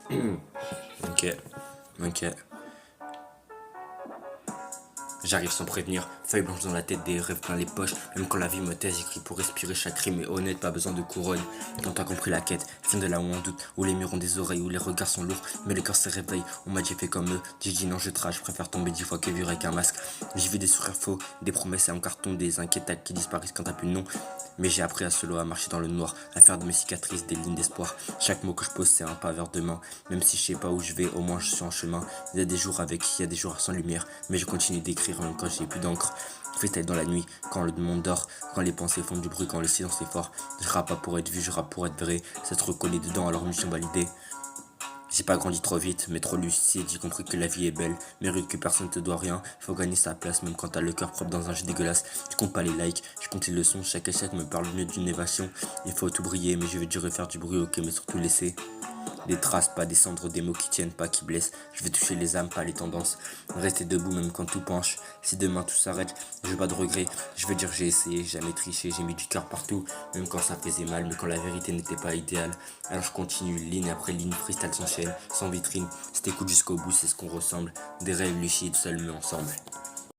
Ok, ok. J'arrive sans prévenir, feuille blanche dans la tête, des rêves plein les poches. Même quand la vie me taise, j'écris pour respirer, chaque rime est honnête, pas besoin de couronne. Quand t'as compris la quête, fin de là où on doute, où les murs ont des oreilles, où les regards sont lourds, mais le cœur se réveille. On m'a dit fait comme eux, j'ai dit non je trash, je préfère tomber 10 fois que vivre avec un masque. J'ai vu des sourires faux, des promesses en carton, des inquiétudes qui disparaissent quand t'as plus de nom. Mais j'ai appris à solo, à marcher dans le noir, à faire de mes cicatrices des lignes d'espoir. Chaque mot que je pose c'est un pas vers demain. Même si je sais pas où je vais, au moins je suis en chemin. Il y a des jours avec, il y a des jours sans lumière, mais je continue d'écrire même quand j'ai plus d'encre. Freestyle dans la nuit, quand le monde dort, quand les pensées font du bruit, quand le silence est fort. Je rappe pas pour être vu, je rappe pour être vrai. Ça se reconnaît dedans, alors mission validée. J'ai pas grandi trop vite, mais trop lucide, j'ai compris que la vie est belle, mais rude que personne te doit rien, faut gagner sa place même quand t'as le cœur propre dans un jeu dégueulasse. Je compte pas les likes, je compte les leçons, chaque échec me parle mieux d'une évasion. Il faut tout briller, mais je vais durer faire du bruit, ok, mais surtout laisser des traces, pas des cendres, des mots qui tiennent, pas qui blessent. Je vais toucher les âmes, pas les tendances. Rester debout même quand tout penche. Si demain tout s'arrête, je veux pas de regrets. Je veux dire j'ai essayé, j'ai jamais triché, j'ai mis du cœur partout. Même quand ça faisait mal, mais quand la vérité n'était pas idéale. Alors je continue, ligne après ligne, freestyle s'enchaîne, sans vitrine. Si t'écoutes jusqu'au bout, c'est ce qu'on ressemble. Des rêves lucides, seuls mais ensemble.